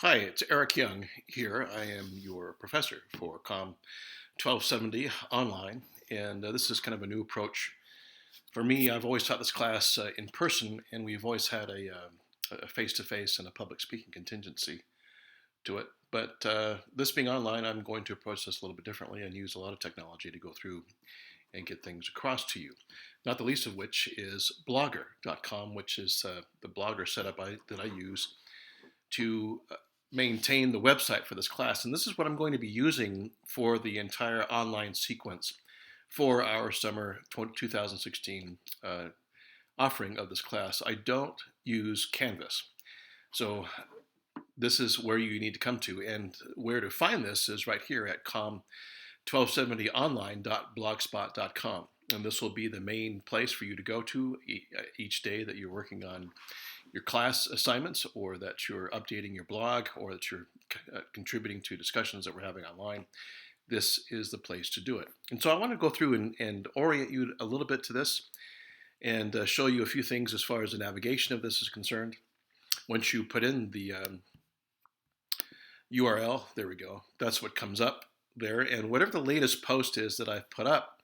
Hi, it's Eric Young here. I am your professor for COMM 1270 online, and this is kind of a new approach for me. I've always taught this class in person, and we've always had a face-to-face and a public speaking contingency to it. But this being online, I'm going to approach this a little bit differently and use a lot of technology to go through and get things across to you. Not the least of which is blogger.com, which is the blogger setup that I use to maintain the website for this class. And this is what I'm going to be using for the entire online sequence for our summer 2016 offering of this class. I don't use Canvas. So this is where you need to come to. And where to find this is right here at com1270online.blogspot.com. And this will be the main place for you to go to each day that you're working on your class assignments, or that you're updating your blog, or that you're contributing to discussions that we're having online. This is the place to do it. And so I want to go through and orient you a little bit to this and show you a few things as far as the navigation of this is concerned. Once you put in the URL, there we go, that's what comes up there. And whatever the latest post is that I've put up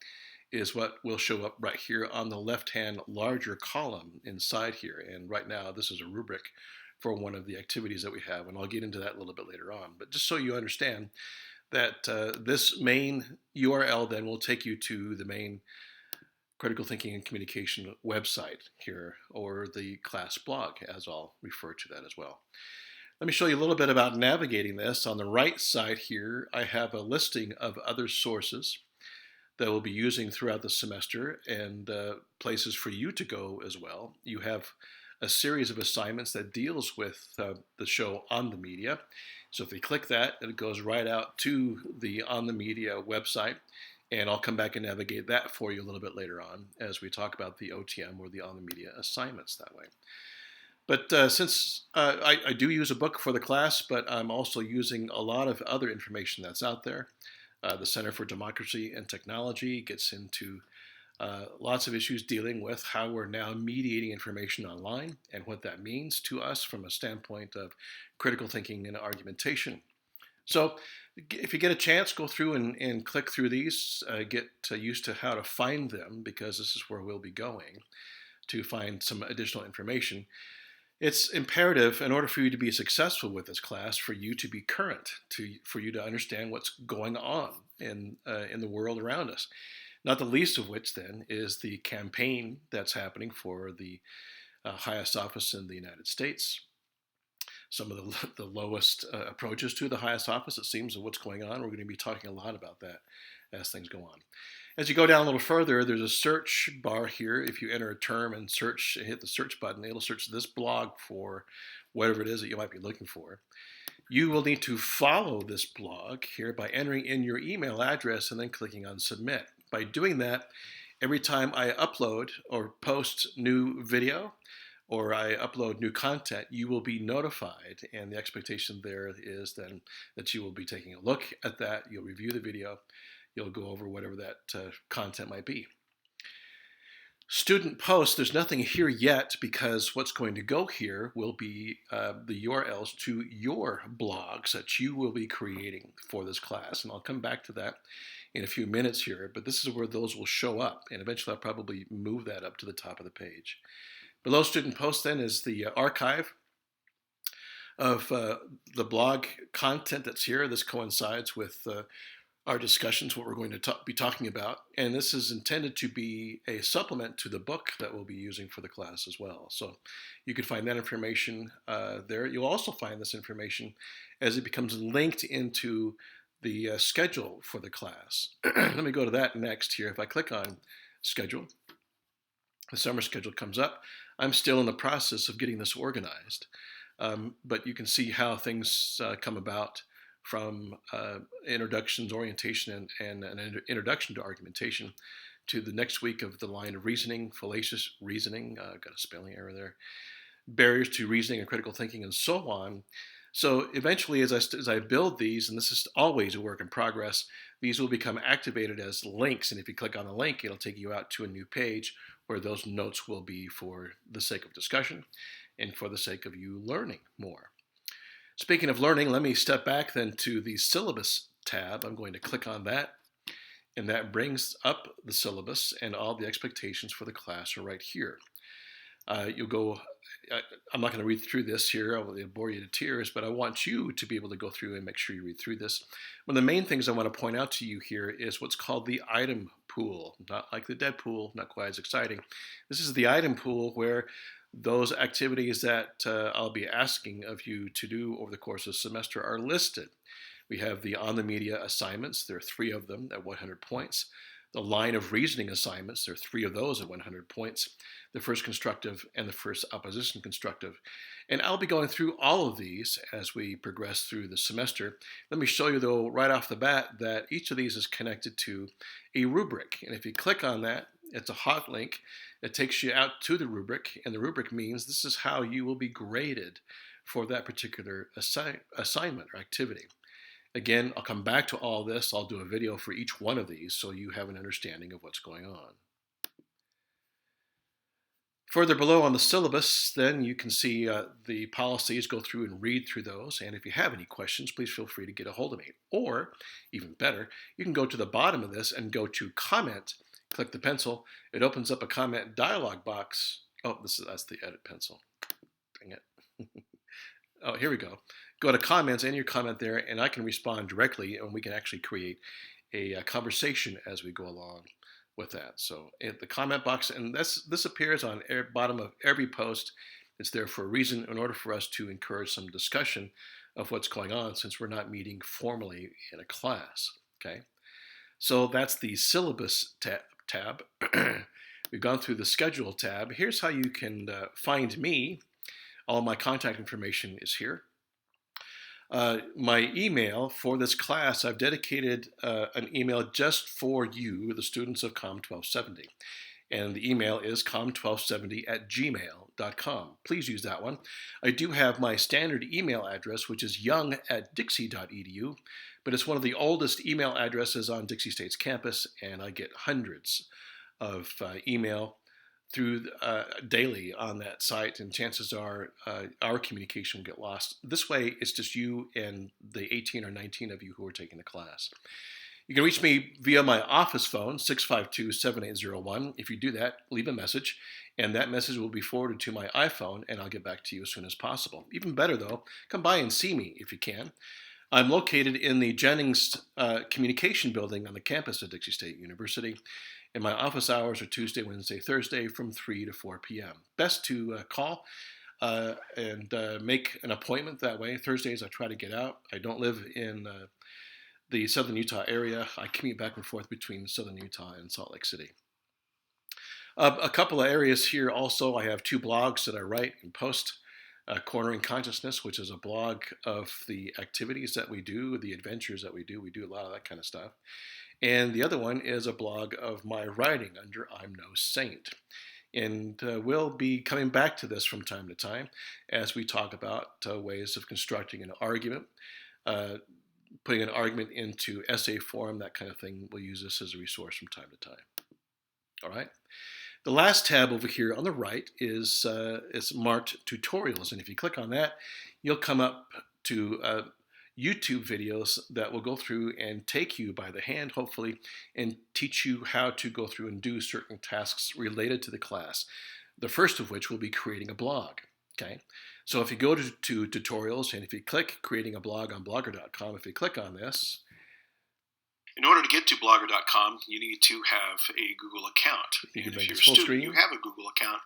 is what will show up right here on the left-hand larger column inside here. And right now, this is a rubric for one of the activities that we have, and I'll get into that a little bit later on. But just so you understand that this main URL then will take you to the main critical thinking and communication website here, or the class blog, as I'll refer to that as well. Let me show you a little bit about navigating this. On the right side here, I have a listing of other sources that we'll be using throughout the semester, and places for you to go as well. You have a series of assignments that deals with the show On the Media. So if you click that, it goes right out to the On the Media website, and I'll come back and navigate that for you a little bit later on as we talk about the OTM, or the On the Media assignments that way. But since I do use a book for the class, but I'm also using a lot of other information that's out there. The Center for Democracy and Technology gets into lots of issues dealing with how we're now mediating information online and what that means to us from a standpoint of critical thinking and argumentation. So if you get a chance, go through and click through these, get used to how to find them, because this is where we'll be going to find some additional information. It's imperative, in order for you to be successful with this class, for you to be current, for you to understand what's going on in the world around us. Not the least of which, then, is the campaign that's happening for the highest office in the United States. Some of the lowest approaches to the highest office, it seems, of what's going on. We're going to be talking a lot about that as things go on. As you go down a little further, there's a search bar here. If you enter a term and search, hit the search button, it'll search this blog for whatever it is that you might be looking for. You will need to follow this blog here by entering in your email address and then clicking on submit. By doing that, every time I upload or post new video, or I upload new content, you will be notified, and the expectation there is then that you will be taking a look at that, you'll review the video, you'll go over whatever that content might be. Student posts, there's nothing here yet, because what's going to go here will be the URLs to your blogs that you will be creating for this class. And I'll come back to that in a few minutes here, but this is where those will show up. And eventually I'll probably move that up to the top of the page. Below student posts then is the archive of the blog content that's here. This coincides with our discussions, what we're going to be talking about. And this is intended to be a supplement to the book that we'll be using for the class as well. So you can find that information there. You'll also find this information as it becomes linked into the schedule for the class. Let me go to that next here. If I click on schedule, the summer schedule comes up. I'm still in the process of getting this organized, but you can see how things come about, from introductions, orientation, and an introduction to argumentation, to the next week of the line of reasoning, fallacious reasoning, got a spelling error there, barriers to reasoning and critical thinking, and so on. So eventually, as I build these, and this is always a work in progress, these will become activated as links. And if you click on the link, it'll take you out to a new page where those notes will be for the sake of discussion and for the sake of you learning more. Speaking of learning, let me step back then to the syllabus tab. I'm going to click on that, and that brings up the syllabus, and all the expectations for the class are right here. You'll go, I'm not going to read through this here, I'll bore you to tears, but I want you to be able to go through and make sure you read through this. One of the main things I want to point out to you here is what's called the item pool. Not like the dead pool, not quite as exciting. This is the item pool where those activities that I'll be asking of you to do over the course of the semester are listed. We have the on the media assignments. There are 3 of them at 100 points. The line of reasoning assignments, there are 3 of those at 100 points. The first constructive and the first opposition constructive. And I'll be going through all of these as we progress through the semester. Let me show you though right off the bat that each of these is connected to a rubric. And if you click on that, it's a hot link. It takes you out to the rubric, and the rubric means this is how you will be graded for that particular assignment or activity. Again, I'll come back to all this. I'll do a video for each one of these so you have an understanding of what's going on. Further below on the syllabus, then you can see the policies, go through and read through those. And if you have any questions, please feel free to get a hold of me. Or, even better, you can go to the bottom of this and go to comment, click the pencil. It opens up a comment dialog box. Oh, that's the edit pencil. Dang it. Oh, here we go. Go to comments, and your comment there, and I can respond directly, and we can actually create a conversation as we go along with that. So the comment box, and this appears on the bottom of every post. It's there for a reason, in order for us to encourage some discussion of what's going on, since we're not meeting formally in a class. Okay, so that's the syllabus tab. We've gone through the schedule tab. Here's how you can find me. All my contact information is here. My email for this class, I've dedicated an email just for you, the students of COMM 1270. And the email is comm1270@gmail.com. Please use that one. I do have my standard email address, which is young@dixie.edu, but it's one of the oldest email addresses on Dixie State's campus, and I get hundreds of email through daily on that site, and chances are our communication will get lost. This way, it's just you and the 18 or 19 of you who are taking the class. You can reach me via my office phone, 652-7801. If you do that, leave a message, and that message will be forwarded to my iPhone, and I'll get back to you as soon as possible. Even better, though, come by and see me if you can. I'm located in the Jennings Communication Building on the campus of Dixie State University, and my office hours are Tuesday, Wednesday, Thursday from 3 to 4 p.m. Best to call and make an appointment that way. Thursdays I try to get out. I don't live in the southern Utah area. I commute back and forth between southern Utah and Salt Lake City. A couple of areas here also. I have 2 blogs that I write and post. Cornering Consciousness, which is a blog of the activities that we do, the adventures that we do. We do a lot of that kind of stuff. And the other one is a blog of my writing under I'm No Saint. And we'll be coming back to this from time to time as we talk about ways of constructing an argument, putting an argument into essay form, that kind of thing. We'll use this as a resource from time to time. All right. The last tab over here on the right is marked tutorials, and if you click on that, you'll come up to YouTube videos that will go through and take you by the hand, hopefully, and teach you how to go through and do certain tasks related to the class. The first of which will be creating a blog. Okay, so if you go to tutorials, and if you click creating a blog on blogger.com, if you click on this, in order to get to blogger.com, you need to have a Google account. You and if you're a student, you have a Google account.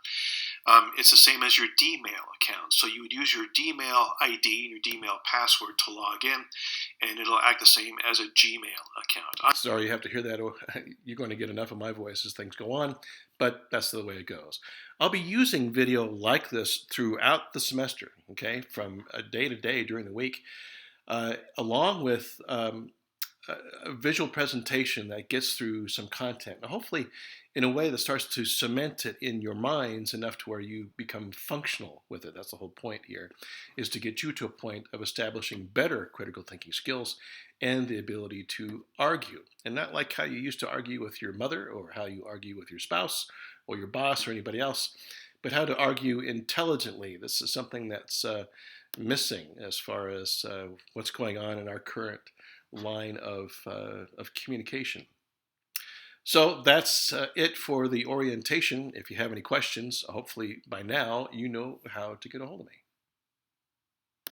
It's the same as your Dmail account. So you would use your Dmail ID and your Dmail password to log in, and it'll act the same as a Gmail account. I'm sorry you have to hear that. You're going to get enough of my voice as things go on, but that's the way it goes. I'll be using video like this throughout the semester, okay, from day to day during the week, along with a visual presentation that gets through some content, and hopefully in a way that starts to cement it in your minds enough to where you become functional with it. That's the whole point here, is to get you to a point of establishing better critical thinking skills and the ability to argue. And not like how you used to argue with your mother, or how you argue with your spouse or your boss or anybody else, but how to argue intelligently. This is something that's missing as far as what's going on in our current line of communication. So that's it for the orientation. If you have any questions, hopefully by now you know how to get a hold of me.